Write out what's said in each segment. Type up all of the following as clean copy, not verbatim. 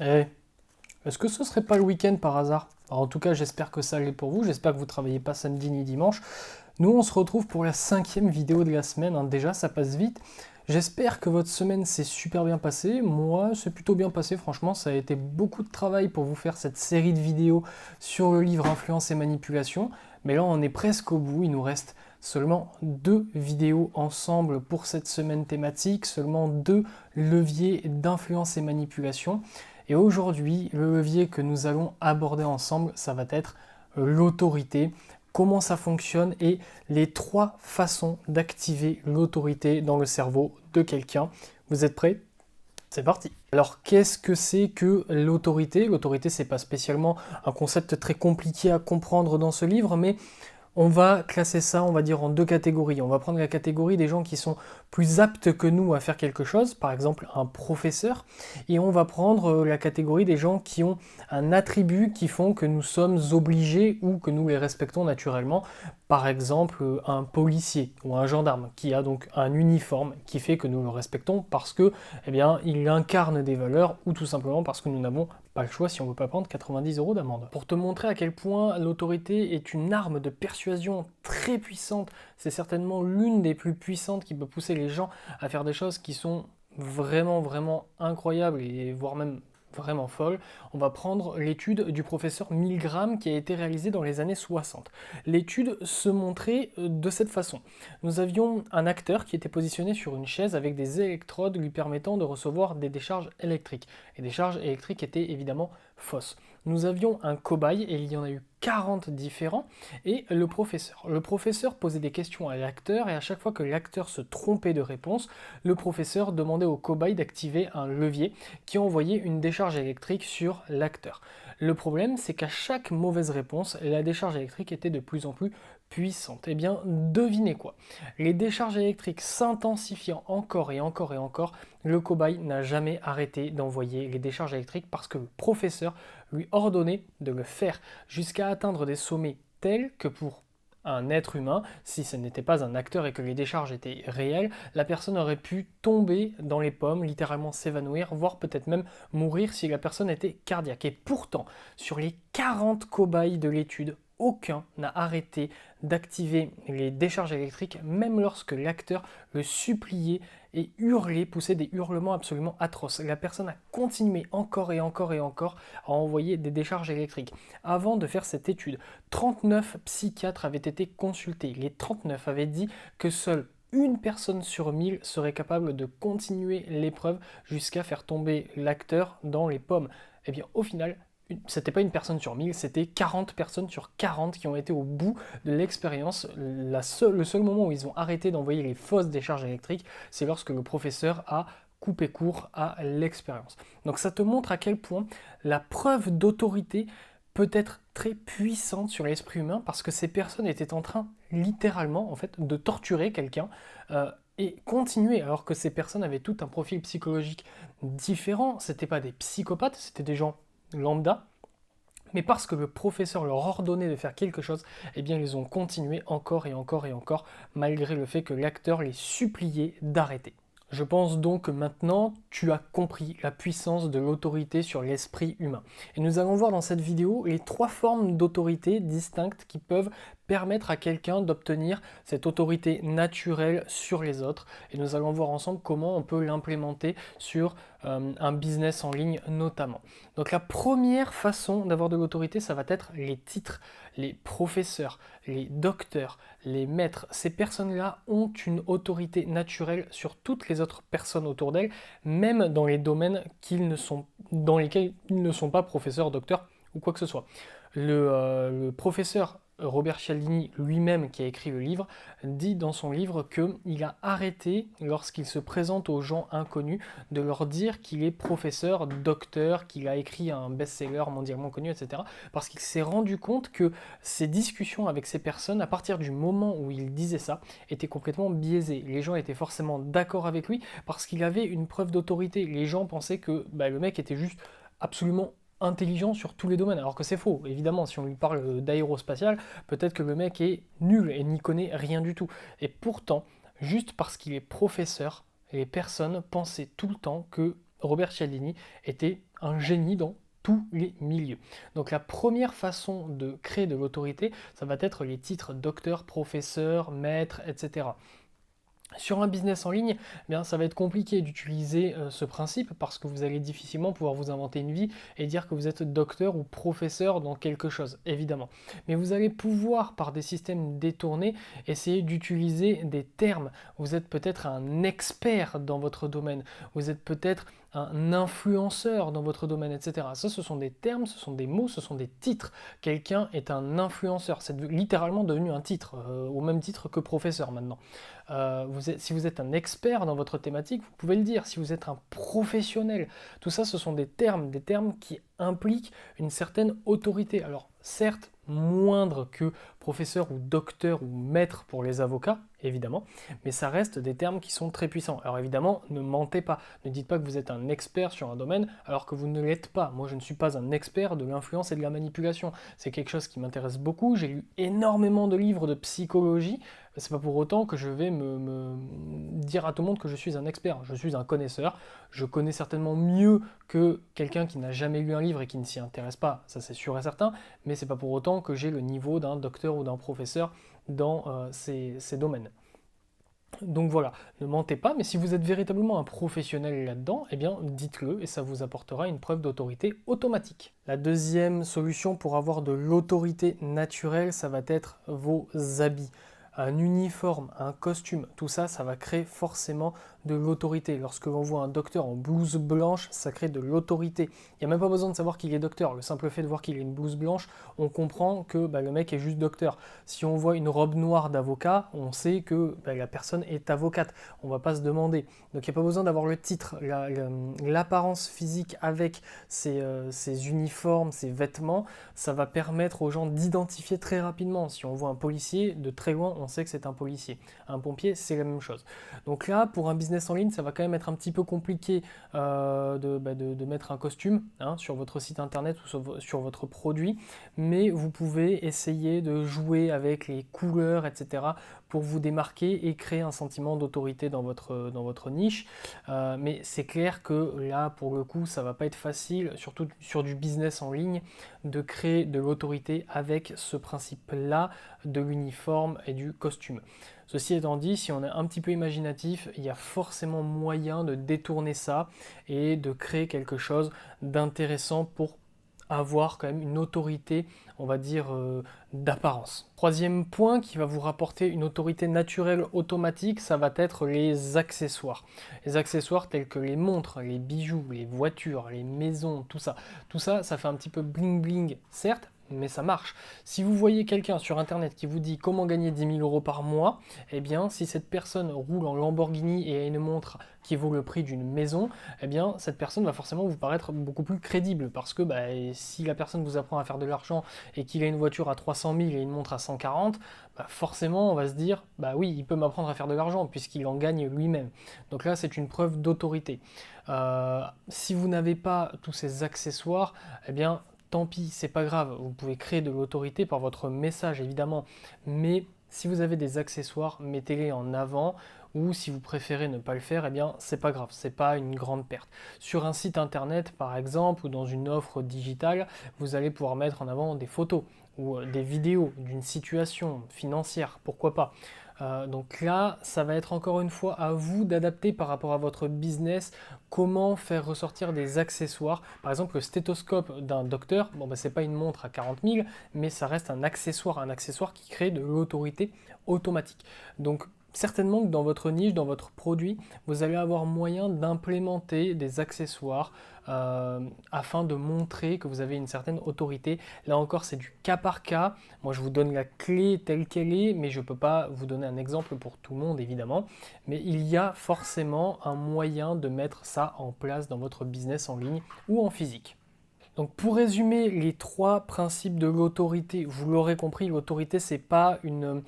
Eh, est-ce que ce serait pas le week-end par hasard? Alors, en tout cas, j'espère que ça l'est pour vous. J'espère que vous travaillez pas samedi ni dimanche. Nous, on se retrouve pour la 5e vidéo de la semaine, hein. Déjà, ça passe vite. J'espère que votre semaine s'est super bien passée. Moi, c'est plutôt bien passé. Franchement, ça a été beaucoup de travail pour vous faire cette série de vidéos sur le livre Influence et Manipulation. Mais là, on est presque au bout. Il nous reste seulement 2 vidéos ensemble pour cette semaine thématique, seulement 2 leviers d'influence et manipulation. Et aujourd'hui, le levier que nous allons aborder ensemble, ça va être l'autorité, comment ça fonctionne et les 3 façons d'activer l'autorité dans le cerveau de quelqu'un. Vous êtes prêts? C'est parti. Alors, qu'est-ce que c'est que l'autorité? L'autorité, c'est pas spécialement un concept très compliqué à comprendre dans ce livre, mais on va classer ça, on va dire, en 2 catégories. On va prendre la catégorie des gens qui sont plus aptes que nous à faire quelque chose, par exemple un professeur, et on va prendre la catégorie des gens qui ont un attribut qui font que nous sommes obligés ou que nous les respectons naturellement, par exemple un policier ou un gendarme qui a donc un uniforme qui fait que nous le respectons parce que, eh bien, il incarne des valeurs ou tout simplement parce que nous n'avons pas le choix si on ne veut pas prendre 90 € d'amende. Pour te montrer à quel point l'autorité est une arme de persuasion très puissante, c'est certainement l'une des plus puissantes qui peut pousser les gens à faire des choses qui sont vraiment incroyables et voire même vraiment folles. On va prendre l'étude du professeur Milgram qui a été réalisée dans les années 60. L'étude se montrait de cette façon. Nous avions un acteur qui était positionné sur une chaise avec des électrodes lui permettant de recevoir des décharges électriques. Et des charges électriques étaient évidemment fausses. Nous avions un cobaye et il y en a eu 40 différents et le professeur. Le professeur posait des questions à l'acteur et à chaque fois que l'acteur se trompait de réponse, le professeur demandait au cobaye d'activer un levier qui envoyait une décharge électrique sur l'acteur. Le problème, c'est qu'à chaque mauvaise réponse, la décharge électrique était de plus en plus puissante. Eh bien, devinez quoi? Les décharges électriques s'intensifiant encore et encore et encore, le cobaye n'a jamais arrêté d'envoyer les décharges électriques parce que le professeur lui ordonnait de le faire jusqu'à atteindre des sommets tels que pour un être humain, si ce n'était pas un acteur et que les décharges étaient réelles, la personne aurait pu tomber dans les pommes, littéralement s'évanouir, voire peut-être même mourir si la personne était cardiaque. Et pourtant, sur les 40 cobayes de l'étude, aucun n'a arrêté d'activer les décharges électriques, même lorsque l'acteur le suppliait et hurlait, poussait des hurlements absolument atroces. La personne a continué encore et encore et encore à envoyer des décharges électriques. Avant de faire cette étude, 39 psychiatres avaient été consultés. Les 39 avaient dit que seule une personne sur 1000 serait capable de continuer l'épreuve jusqu'à faire tomber l'acteur dans les pommes. Eh bien, au final, c'était pas une personne sur 1000, c'était 40 personnes sur 40 qui ont été au bout de l'expérience. Le seul moment où ils ont arrêté d'envoyer les fausses décharges électriques, c'est lorsque le professeur a coupé court à l'expérience. Donc ça te montre à quel point la preuve d'autorité peut être très puissante sur l'esprit humain parce que ces personnes étaient en train littéralement en fait de torturer quelqu'un et continuer alors que ces personnes avaient tout un profil psychologique différent. C'était pas des psychopathes, c'était des gens lambda, mais parce que le professeur leur ordonnait de faire quelque chose, eh bien ils ont continué encore et encore et encore, malgré le fait que l'acteur les suppliait d'arrêter. Je pense donc que maintenant tu as compris la puissance de l'autorité sur l'esprit humain. Et nous allons voir dans cette vidéo les 3 formes d'autorité distinctes qui peuvent permettre à quelqu'un d'obtenir cette autorité naturelle sur les autres. Et nous allons voir ensemble comment on peut l'implémenter sur un business en ligne notamment. Donc la première façon d'avoir de l'autorité, ça va être les titres, les professeurs, les docteurs, les maîtres. Ces personnes-là ont une autorité naturelle sur toutes les autres personnes autour d'elles, même dans les domaines dans lesquels ils ne sont pas professeurs, docteurs ou quoi que ce soit. Le professeur Robert Cialdini lui-même, qui a écrit le livre, dit dans son livre qu'il a arrêté, lorsqu'il se présente aux gens inconnus, de leur dire qu'il est professeur, docteur, qu'il a écrit un best-seller mondialement connu, etc. Parce qu'il s'est rendu compte que ses discussions avec ces personnes, à partir du moment où il disait ça, étaient complètement biaisées. Les gens étaient forcément d'accord avec lui parce qu'il avait une preuve d'autorité. Les gens pensaient que le mec était juste absolument intelligent sur tous les domaines, alors que c'est faux. Évidemment, si on lui parle d'aérospatial, peut-être que le mec est nul et n'y connaît rien du tout. Et pourtant, juste parce qu'il est professeur, les personnes pensaient tout le temps que Robert Cialdini était un génie dans tous les milieux. Donc la première façon de créer de l'autorité, ça va être les titres docteur, professeur, maître, etc. Sur un business en ligne, eh bien, ça va être compliqué d'utiliser ce principe parce que vous allez difficilement pouvoir vous inventer une vie et dire que vous êtes docteur ou professeur dans quelque chose, évidemment. Mais vous allez pouvoir, par des systèmes détournés, essayer d'utiliser des termes. Vous êtes peut-être un expert dans votre domaine, vous êtes peut-être un influenceur dans votre domaine, etc. Ça, ce sont des termes, ce sont des mots, ce sont des titres. Quelqu'un est un influenceur, c'est littéralement devenu un titre, au même titre que professeur maintenant. Si vous êtes un expert dans votre thématique, vous pouvez le dire. Si vous êtes un professionnel, tout ça, ce sont des termes qui impliquent une certaine autorité. Alors, certes, moindre que professeur ou docteur ou maître pour les avocats, évidemment, mais ça reste des termes qui sont très puissants. Alors évidemment, ne mentez pas, ne dites pas que vous êtes un expert sur un domaine alors que vous ne l'êtes pas. Moi, je ne suis pas un expert de l'influence et de la manipulation. C'est quelque chose qui m'intéresse beaucoup. J'ai lu énormément de livres de psychologie. C'est pas pour autant que je vais me dire à tout le monde que je suis un expert. Je suis un connaisseur. Je connais certainement mieux que quelqu'un qui n'a jamais lu un livre et qui ne s'y intéresse pas. Ça, c'est sûr et certain. Mais c'est pas pour autant que j'ai le niveau d'un docteur ou d'un professeur dans ces domaines. Donc voilà, ne mentez pas, mais si vous êtes véritablement un professionnel là-dedans, eh bien dites-le et ça vous apportera une preuve d'autorité automatique. La deuxième solution pour avoir de l'autorité naturelle, ça va être vos habits. Un uniforme, un costume, tout ça, ça va créer forcément de l'autorité. Lorsque l'on voit un docteur en blouse blanche, ça crée de l'autorité. Il n'y a même pas besoin de savoir qu'il est docteur. Le simple fait de voir qu'il a une blouse blanche, on comprend que le mec est juste docteur. Si on voit une robe noire d'avocat, on sait que la personne est avocate. On ne va pas se demander. Donc il n'y a pas besoin d'avoir le titre, l'apparence physique avec ces uniformes, ces vêtements, ça va permettre aux gens d'identifier très rapidement. Si on voit un policier, de très loin, on sait que c'est un policier. Un pompier, c'est la même chose. Donc là, pour un business en ligne, ça va quand même être un petit peu compliqué de mettre un costume sur votre site internet ou sur votre produit, mais vous pouvez essayer de jouer avec les couleurs, etc. pour vous démarquer et créer un sentiment d'autorité dans votre niche. Mais c'est clair que là, pour le coup, ça va pas être facile, surtout sur du business en ligne, de créer de l'autorité avec ce principe-là de l'uniforme et du costume. Ceci étant dit, si on est un petit peu imaginatif, il y a forcément moyen de détourner ça et de créer quelque chose d'intéressant pour avoir quand même une autorité, on va dire, d'apparence. Troisième point qui va vous rapporter une autorité naturelle automatique, ça va être les accessoires. Les accessoires tels que les montres, les bijoux, les voitures, les maisons, tout ça. Tout ça, ça fait un petit peu bling bling, certes, mais ça marche. Si vous voyez quelqu'un sur internet qui vous dit comment gagner 10 000 € par mois, eh bien si cette personne roule en Lamborghini et a une montre qui vaut le prix d'une maison, eh bien cette personne va forcément vous paraître beaucoup plus crédible parce que si la personne vous apprend à faire de l'argent et qu'il a une voiture à 300 000 et une montre à 140, forcément on va se dire oui, il peut m'apprendre à faire de l'argent puisqu'il en gagne lui-même. Donc là c'est une preuve d'autorité. Si vous n'avez pas tous ces accessoires, eh bien tant pis, c'est pas grave, vous pouvez créer de l'autorité par votre message évidemment, mais si vous avez des accessoires, mettez-les en avant, ou si vous préférez ne pas le faire, eh bien c'est pas grave, c'est pas une grande perte. Sur un site internet par exemple, ou dans une offre digitale, vous allez pouvoir mettre en avant des photos, ou des vidéos d'une situation financière, pourquoi pas. Donc là, ça va être encore une fois à vous d'adapter par rapport à votre business comment faire ressortir des accessoires. Par exemple, le stéthoscope d'un docteur, c'est pas une montre à 40 000, mais ça reste un accessoire qui crée de l'autorité automatique. Donc certainement que dans votre niche, dans votre produit, vous allez avoir moyen d'implémenter des accessoires afin de montrer que vous avez une certaine autorité. Là encore, c'est du cas par cas. Moi, je vous donne la clé telle qu'elle est, mais je ne peux pas vous donner un exemple pour tout le monde, évidemment. Mais il y a forcément un moyen de mettre ça en place dans votre business en ligne ou en physique. Donc pour résumer les trois principes de l'autorité, vous l'aurez compris, l'autorité c'est pas une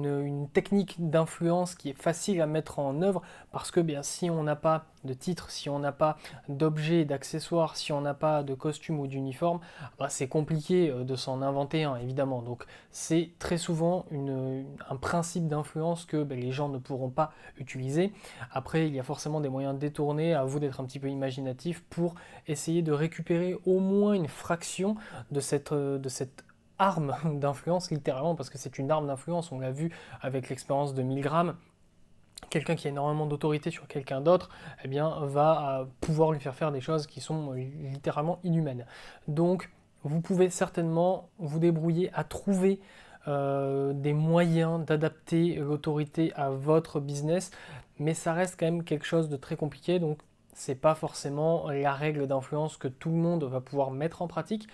une technique d'influence qui est facile à mettre en œuvre parce que bien, si on n'a pas de titre, si on n'a pas d'objets, d'accessoires, si on n'a pas de costume ou d'uniforme, bah, c'est compliqué de s'en inventer un évidemment. Donc c'est très souvent un principe d'influence que les gens ne pourront pas utiliser. Après, il y a forcément des moyens détournés, à vous d'être un petit peu imaginatif pour essayer de récupérer au moins une fraction de cette arme d'influence, littéralement, parce que c'est une arme d'influence, on l'a vu avec l'expérience de Milgram. Quelqu'un qui a énormément d'autorité sur quelqu'un d'autre, eh bien, va pouvoir lui faire faire des choses qui sont littéralement inhumaines. Donc, vous pouvez certainement vous débrouiller à trouver des moyens d'adapter l'autorité à votre business, mais ça reste quand même quelque chose de très compliqué, donc c'est pas forcément la règle d'influence que tout le monde va pouvoir mettre en pratique,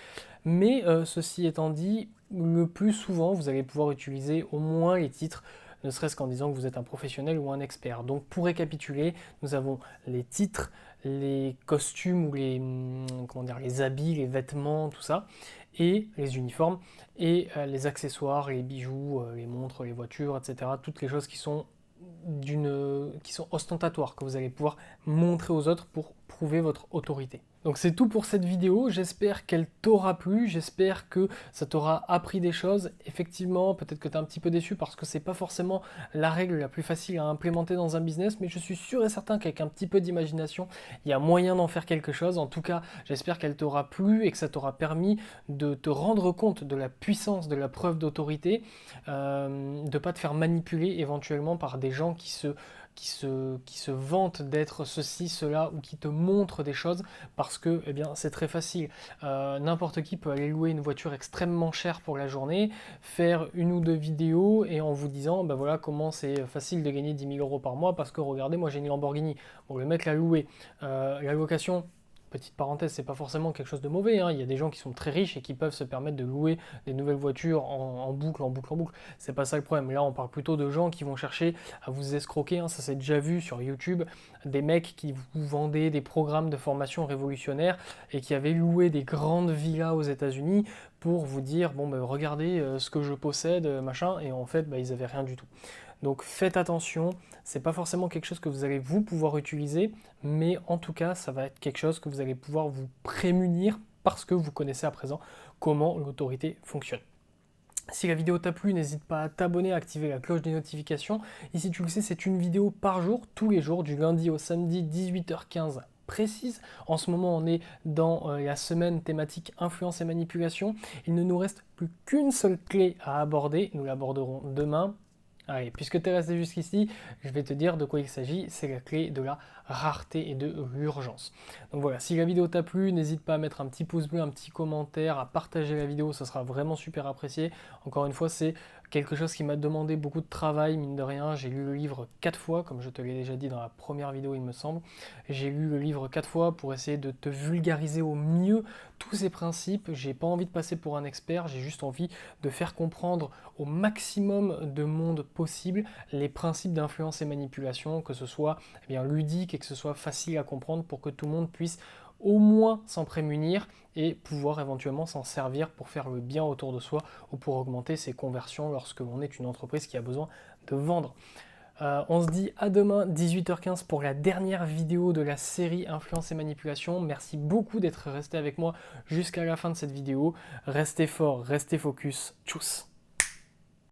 mais ceci étant dit, le plus souvent, vous allez pouvoir utiliser au moins les titres, ne serait-ce qu'en disant que vous êtes un professionnel ou un expert. Donc pour récapituler, nous avons les titres, les costumes ou les habits, les vêtements, tout ça, et les uniformes, et les accessoires, les bijoux, les montres, les voitures, etc. Toutes les choses qui sont ostentatoires, que vous allez pouvoir montrer aux autres pour prouver votre autorité. Donc c'est tout pour cette vidéo, j'espère qu'elle t'aura plu, j'espère que ça t'aura appris des choses. Effectivement, peut-être que tu es un petit peu déçu parce que c'est pas forcément la règle la plus facile à implémenter dans un business, mais je suis sûr et certain qu'avec un petit peu d'imagination, il y a moyen d'en faire quelque chose. En tout cas, j'espère qu'elle t'aura plu et que ça t'aura permis de te rendre compte de la puissance de la preuve d'autorité, de ne pas te faire manipuler éventuellement par des gens qui se vantent d'être ceci, cela, ou qui te montrent des choses parce que eh bien, c'est très facile. N'importe qui peut aller louer une voiture extrêmement chère pour la journée, faire une ou deux vidéos et en vous disant ben voilà comment c'est facile de gagner 10 000 euros par mois parce que regardez, moi j'ai une Lamborghini. Bon, le mec l'a loué. La location, petite parenthèse, c'est pas forcément quelque chose de mauvais, hein. Il y a des gens qui sont très riches et qui peuvent se permettre de louer des nouvelles voitures en boucle, en boucle, en boucle. C'est pas ça le problème. Là, on parle plutôt de gens qui vont chercher à vous escroquer, hein. Ça s'est déjà vu sur YouTube, des mecs qui vous vendaient des programmes de formation révolutionnaires et qui avaient loué des grandes villas aux États-Unis pour vous dire bon ben regardez ce que je possède, machin, et en fait ils avaient rien du tout. Donc faites attention, c'est pas forcément quelque chose que vous allez vous pouvoir utiliser, mais en tout cas ça va être quelque chose que vous allez pouvoir vous prémunir parce que vous connaissez à présent comment l'autorité fonctionne. Si la vidéo t'a plu, n'hésite pas à t'abonner, à activer la cloche des notifications. Ici tu le sais, c'est une vidéo par jour, tous les jours, du lundi au samedi, 18h15 précise. En ce moment, on est dans la semaine thématique influence et manipulation. Il ne nous reste plus qu'une seule clé à aborder, nous l'aborderons demain. Allez, puisque tu es resté jusqu'ici, je vais te dire de quoi il s'agit, c'est la clé de la rareté et de l'urgence. Donc voilà, si la vidéo t'a plu, n'hésite pas à mettre un petit pouce bleu, un petit commentaire, à partager la vidéo, ça sera vraiment super apprécié. Encore une fois, c'est quelque chose qui m'a demandé beaucoup de travail, mine de rien. J'ai lu le livre 4 fois, comme je te l'ai déjà dit dans la première vidéo, il me semble. J'ai lu le livre 4 fois pour essayer de te vulgariser au mieux tous ces principes. J'ai pas envie de passer pour un expert, j'ai juste envie de faire comprendre au maximum de monde possible les principes d'influence et manipulation, que ce soit bien ludique et que ce soit facile à comprendre pour que tout le monde puisse au moins s'en prémunir et pouvoir éventuellement s'en servir pour faire le bien autour de soi ou pour augmenter ses conversions lorsque l'on est une entreprise qui a besoin de vendre. On se dit à demain 18h15 pour la dernière vidéo de la série Influence et Manipulation. Merci beaucoup d'être resté avec moi jusqu'à la fin de cette vidéo. Restez fort, restez focus. Tchuss.